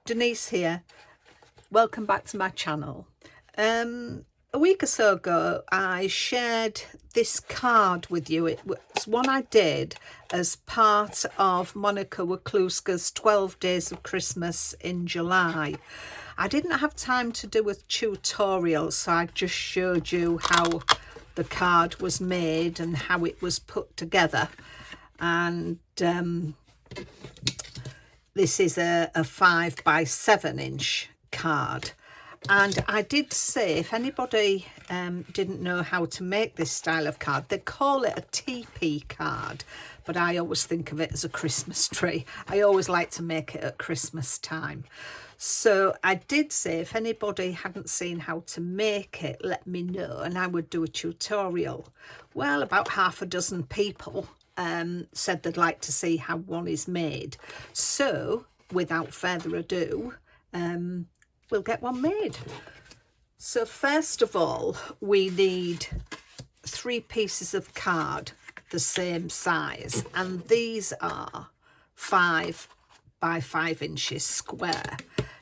Denise here. Welcome back to my channel. A week or so ago I shared this card with you. It was one I did as part of Monica Wakluska's 12 Days of Christmas in July. I didn't have time to do a tutorial, so I just showed you how the card was made and how it was put together. And this is a 5 by 7 inch card. And I did say, if anybody didn't know how to make this style of card, they call it a teepee card, but I always think of it as a Christmas tree. I always like to make it at Christmas time. So I did say, if anybody hadn't seen how to make it, let me know and I would do a tutorial. Well, about half a dozen people said they'd like to see how one is made. So without further ado, we'll get one made. So first of all, we need 3 pieces of card the same size, and these are 5 by 5 inches square.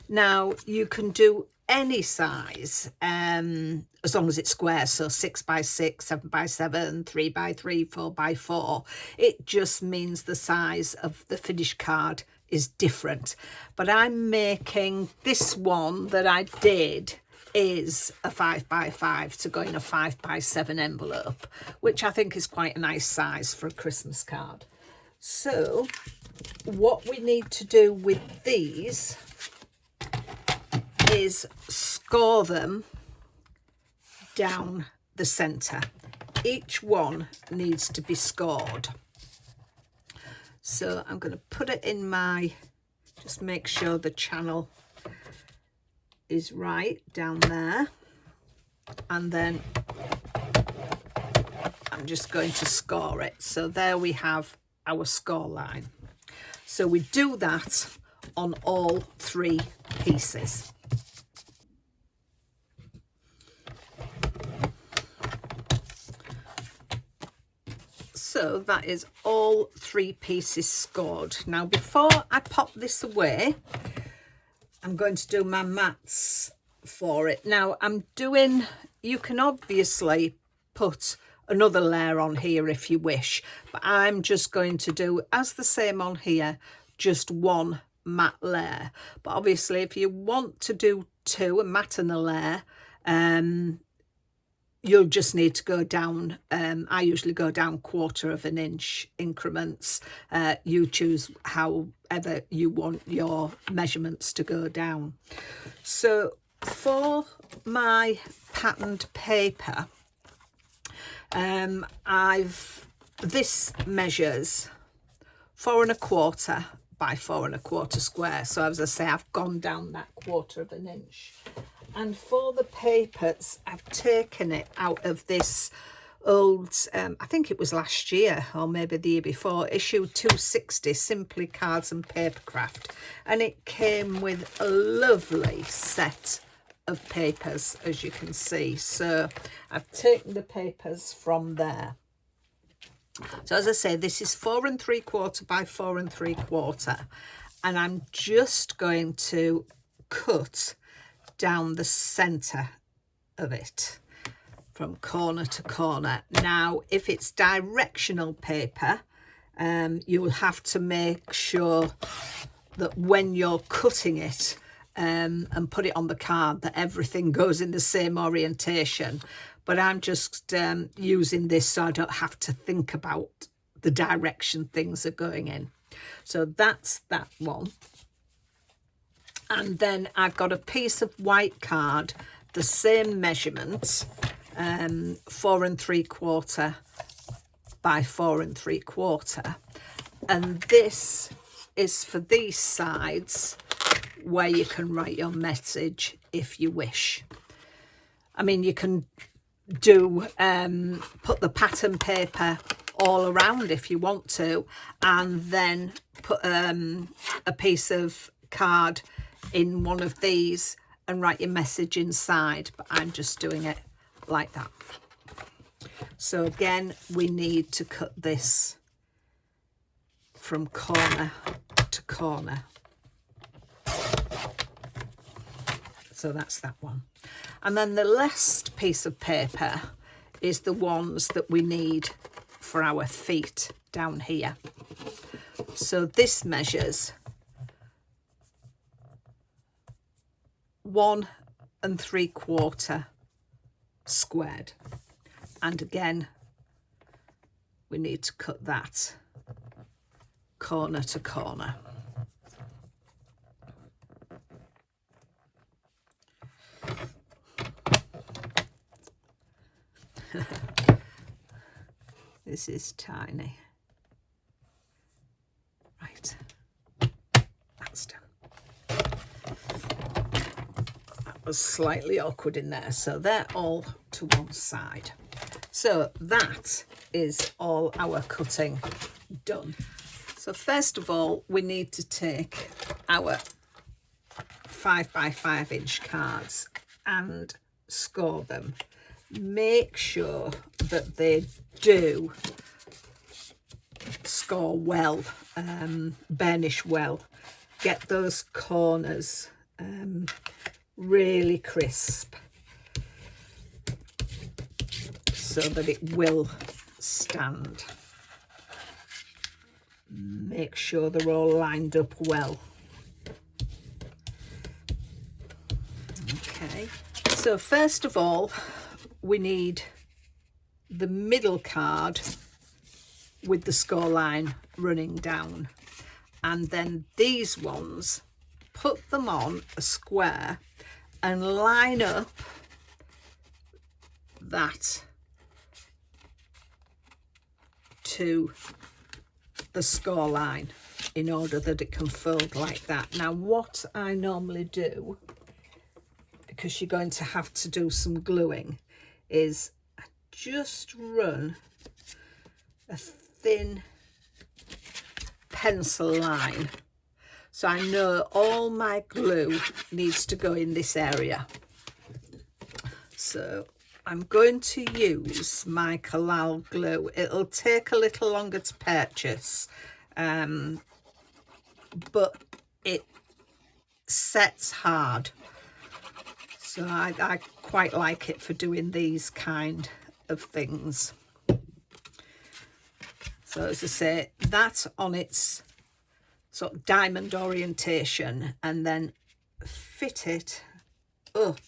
Now you can do any size as long as it's square, so 6 by 6, 7 by 7, 3 by 3, 4 by 4. It just means the size of the finished card is different, but I'm making this one that I did is a 5 by 5 to go in a 5 by 7 envelope, which I think is quite a nice size for a Christmas card. So what we need to do with these is score them down the center. Each one needs to be scored. So I'm going to put it in my, just make sure the channel is right down there, and then I'm just going to score it. So there we have our score line. So we do that on all 3 pieces. So that is all 3 pieces scored. Now before I pop this away, I'm going to do my mats for it. Now I'm doing, you can obviously put another layer on here if you wish, but I'm just going to do, as the same on here, just 1 matte layer. But obviously if you want to do 2, a matte and a layer, you'll just need to go down. I usually go down 1/4 of an inch increments. You choose however you want your measurements to go down. So for my patterned paper, this measures 4 1/4 by 4 1/4 square. So as I say, I've gone down that 1/4 of an inch. And for the papers, I've taken it out of this old, I think it was last year or maybe the year before, issue 260, Simply Cards and Papercraft. And it came with a lovely set of papers, as you can see. So I've taken the papers from there. So as I say, this is 4 3/4 by 4 3/4. And I'm just going to cut down the center of it from corner to corner. Now if it's directional paper, you will have to make sure that when you're cutting it and put it on the card, that everything goes in the same orientation. But I'm just using this so I don't have to think about the direction things are going in. So that's that one. And then I've got a piece of white card, the same measurement, 4 3/4 by 4 3/4. And this is for these sides where you can write your message if you wish. I mean, you can do put the pattern paper all around if you want to, and then put a piece of card in one of these and write your message inside, but I'm just doing it like that. So again, we need to cut this from corner to corner. So that's that one. And then the last piece of paper is the ones that we need for our feet down here. So this measures 1 3/4 squared. And again, we need to cut that corner to corner. This is tiny. Right, that's done. That was slightly awkward in there, so they're all to one side. So that is all our cutting done. So first of all, we need to take our 5 by 5 inch cards and score them. Make sure that they do score well, burnish well. Get those corners really crisp so that it will stand. Make sure they're all lined up well. Okay, so first of all, we need the middle card with the score line running down, and then these ones, put them on a square and line up that to the score line in order that it can fold like that. Now what I normally do, because you're going to have to do some gluing, is I just run a thin pencil line, so I know all my glue needs to go in this area. So I'm going to use my Collal glue. It'll take a little longer to purchase, but it sets hard. So I quite like it for doing these kind of things. So as I say, that on its sort of diamond orientation, and then fit it up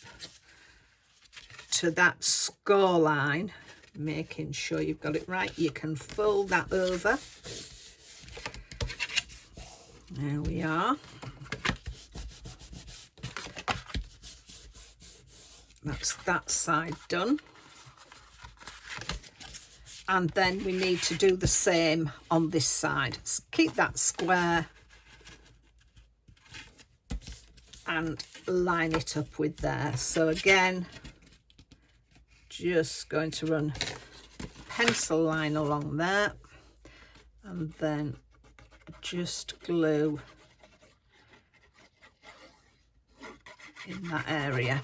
to that score line, making sure you've got it right. You can fold that over. There we are. That's that side done. And then we need to do the same on this side. So keep that square and line it up with there. So again, just going to run pencil line along there, and then just glue in that area.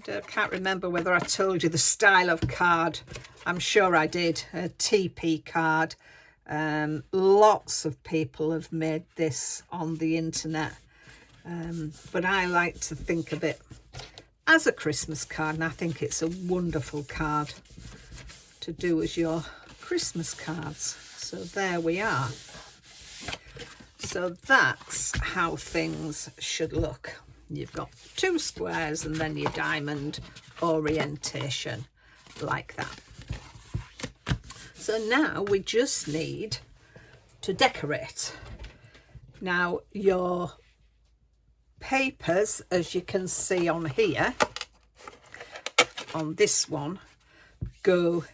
I can't remember whether I told you the style of card. I'm sure I did. A Teepee card. Lots of people have made this on the internet, but I like to think of it as a Christmas card, and I think it's a wonderful card to do as your Christmas cards. So there we are. So that's how things should look. You've got 2 squares and then your diamond orientation like that. So now we just need to decorate. Now your papers, as you can see on here, on this one, go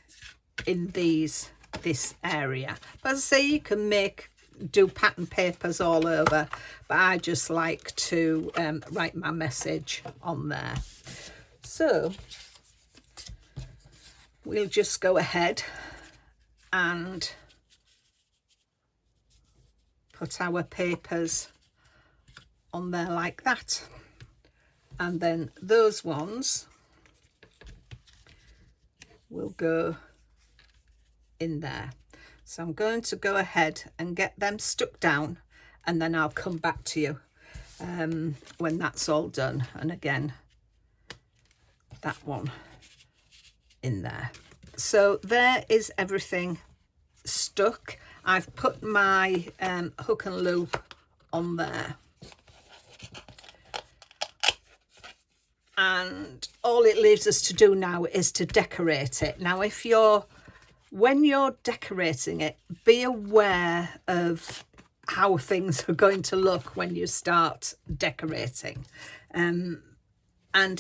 in this area. But as I say, you can do pattern papers all over, but I just like to write my message on there. So we'll just go ahead and put our papers on there like that, and then those ones will go in there. So I'm going to go ahead and get them stuck down, and then I'll come back to you when that's all done. And again, that one in there. So there is everything stuck. I've put my hook and loop on there, and all it leaves us to do now is to decorate it. Now, when you're decorating it, be aware of how things are going to look when you start decorating. And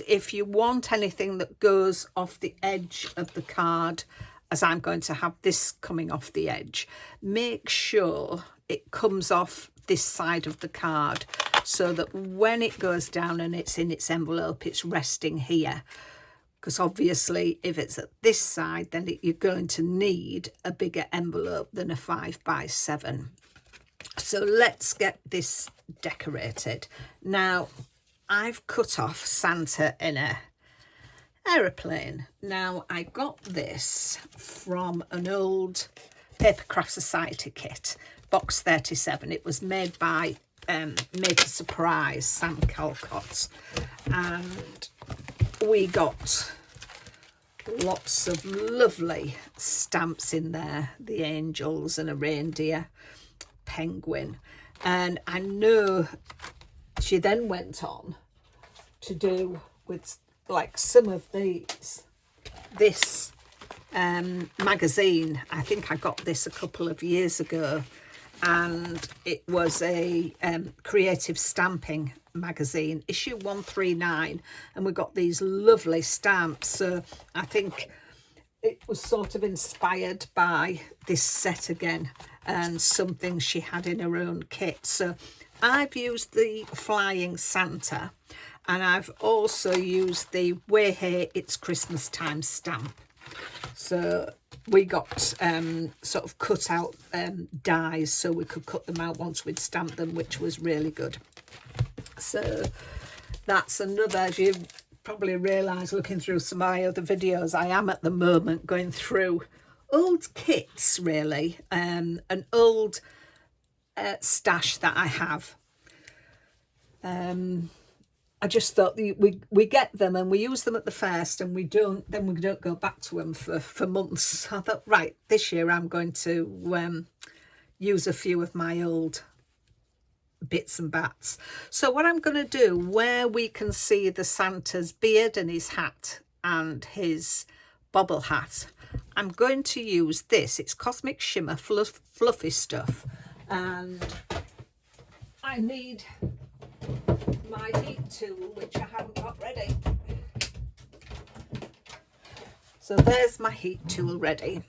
if you want anything that goes off the edge of the card, as I'm going to have this coming off the edge, make sure it comes off this side of the card so that when it goes down and it's in its envelope, it's resting here. Because obviously if it's at this side, then you're going to need a bigger envelope than a 5x7. So let's get this decorated. Now, I've cut off Santa in a aeroplane. Now, I got this from an old Papercraft Society kit, box 37. It was made by Made to Surprise, Sam Calcott, and we got lots of lovely stamps in there, the angels and a reindeer, penguin. And I know she then went on to do with like some of these, this magazine. I think I got this a couple of years ago, and it was a creative stamping magazine, issue 139, and we got these lovely stamps. So I think it was sort of inspired by this set again and something she had in her own kit. So I've used the Flying Santa, and I've also used the Way Hey It's Christmas Time stamp. So we got sort of cut out dies so we could cut them out once we'd stamped them, which was really good. So that's another, as you probably realise looking through some of my other videos, I am at the moment going through old kits, really, an old stash that I have. I just thought we get them and we use them at the first, and we don't go back to them for months. So I thought, right, this year I'm going to use a few of my old bits and bats. So what I'm going to do, where we can see the Santa's beard and his hat and his bobble hat, I'm going to use this. It's Cosmic Shimmer fluffy stuff, and I need my heat tool, which I haven't got ready. So there's my heat tool ready.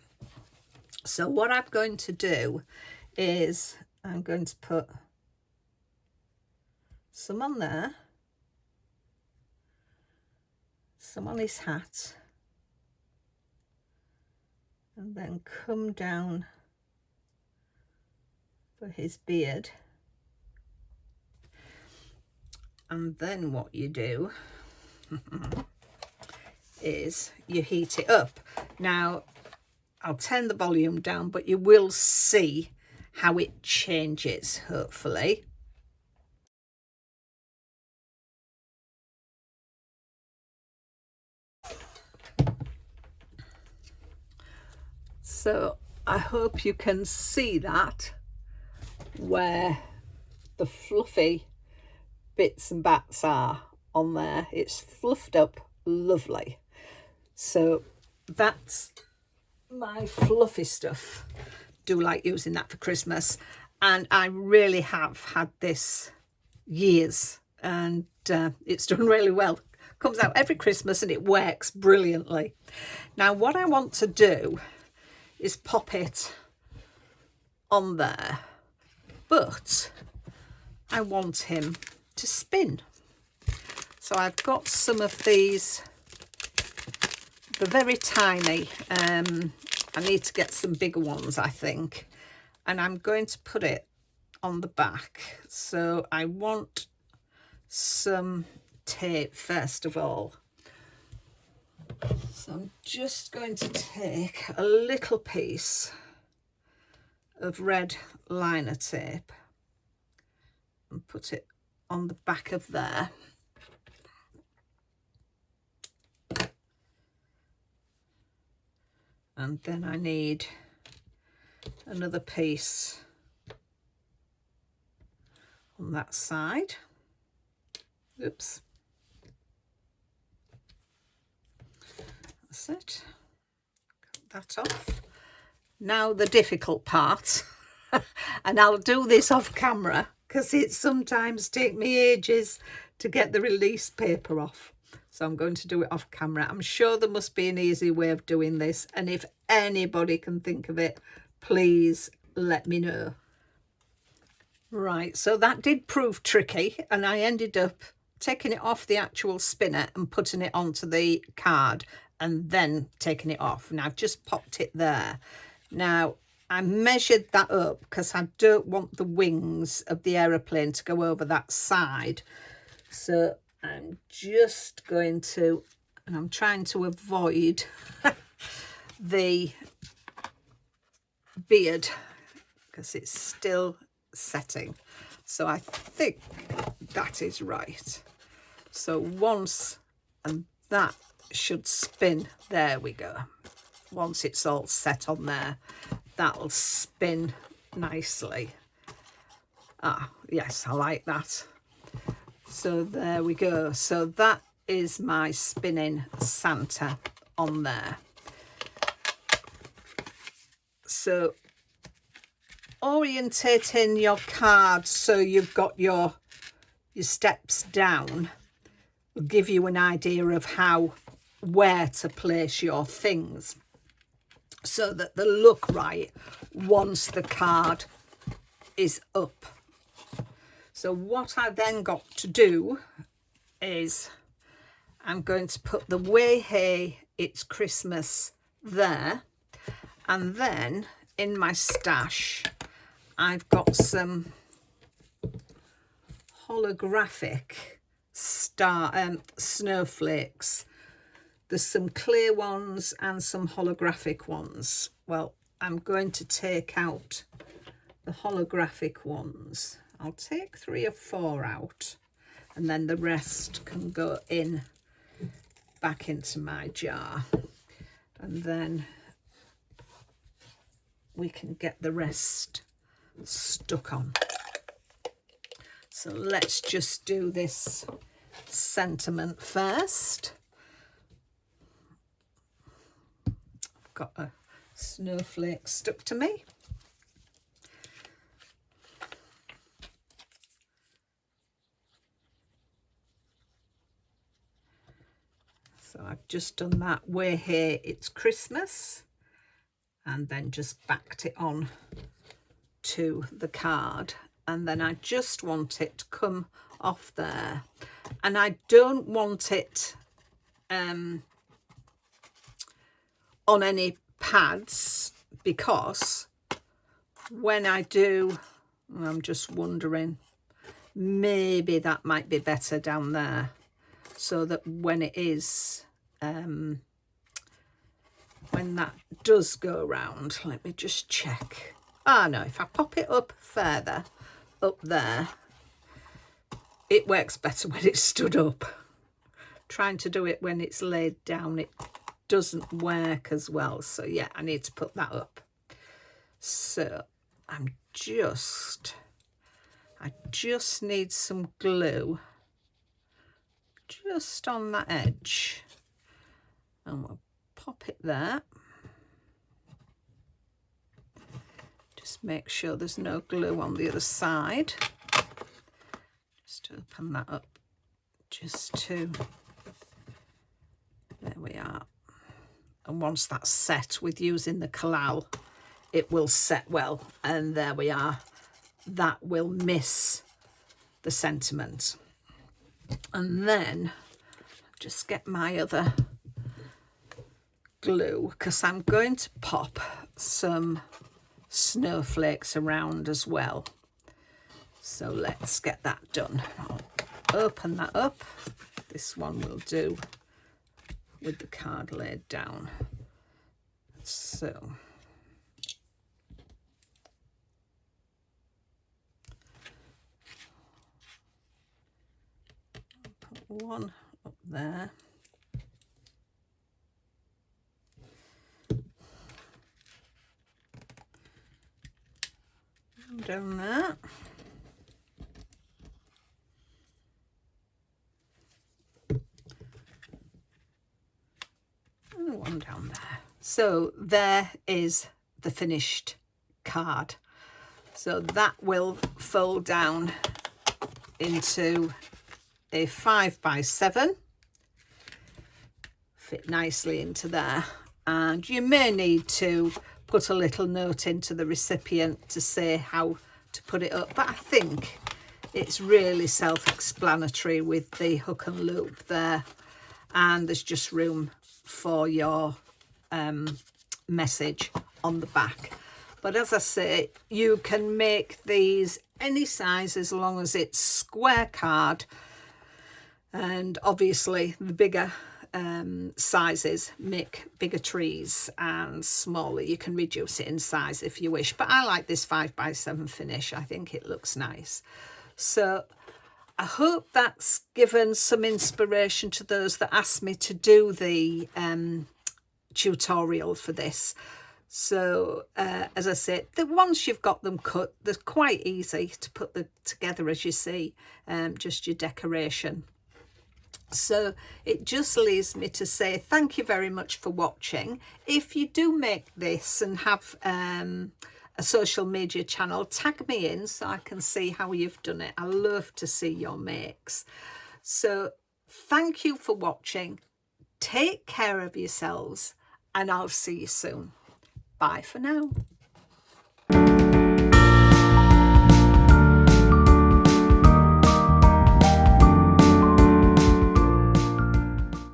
So what I'm going to do is I'm going to put some on there, some on his hat, and then come down for his beard. And then what you do is you heat it up. Now, I'll turn the volume down, but you will see how it changes, hopefully. So I hope you can see that, where the fluffy bits and bats are on there. It's fluffed up lovely. So that's my fluffy stuff. Do like using that for Christmas, and I really have had this years, and it's done really well. Comes out every Christmas and it works brilliantly. Now what I want to do is pop it on there, but I want him to spin. So I've got some of these, they're very tiny. I need to get some bigger ones, I think, and I'm going to put it on the back. So I want some tape first of all. So I'm just going to take a little piece of red liner tape and put it on the back of there. And then I need another piece on that side. Oops. That's it. Cut that off. Now the difficult part, and I'll do this off camera because it sometimes takes me ages to get the release paper off. So I'm going to do it off camera. I'm sure there must be an easy way of doing this, and if anybody can think of it, please let me know. Right, so that did prove tricky, and I ended up taking it off the actual spinner and putting it onto the card and then taking it off. And I've just popped it there. Now, I measured that up because I don't want the wings of the aeroplane to go over that side. So I'm just going to, and I'm trying to avoid the beard because it's still setting. So I think that is right. So once, and that should spin, there we go. Once it's all set on there, that'll spin nicely. Ah, yes, I like that. So there we go. So that is my spinning Santa on there. So orientating your card so you've got your steps down will give you an idea of where to place your things so that they look right once the card is up. So what I then got to do is I'm going to put the Way Hey It's Christmas there, and then in my stash I've got some holographic snowflakes. There's some clear ones and some holographic ones. Well, I'm going to take out the holographic ones. I'll take 3 or 4 out, and then the rest can go in back into my jar, and then we can get the rest stuck on. So let's just do this sentiment first. I've got a snowflake stuck to me. So I've just done that Way Hey It's Christmas, and then just backed it on to the card, and then I just want it to come off there, and I don't want it on any pads, because when I do, I'm just wondering, maybe that might be better down there, so that when it is when that does go round, let me just check. Ah, no, if I pop it up further up there, it works better when it's stood up. Trying to do it when it's laid down, it doesn't work as well. So yeah, I need to put that up. So I just need some glue just on that edge, and we'll pop it there. Just make sure there's no glue on the other side. Just open that up just to, there we are. And once that's set with using the collal, it will set well, and there we are. That will miss the sentiment. And then just get my other glue, because I'm going to pop some snowflakes around as well. So let's get that done. I'll open that up. This one will do with the card laid down. So one up there. Down there. And one down there. So there is the finished card. So that will fold down into a 5x7, fit nicely into there, and you may need to put a little note into the recipient to say how to put it up, but I think it's really self-explanatory with the hook and loop there, and there's just room for your message on the back. But as I say, you can make these any size as long as it's square card, and obviously the bigger sizes make bigger trees, and smaller you can reduce it in size if you wish, but I like this 5x7 finish. I think it looks nice. So I hope that's given some inspiration to those that asked me to do the tutorial for this. So as I said, once you've got them cut, they're quite easy to put them together, as you see, just your decoration. So it just leaves me to say thank you very much for watching. If you do make this and have a social media channel, tag me in so I can see how you've done it. I love to see your makes. So thank you for watching. Take care of yourselves, and I'll see you soon. Bye for now.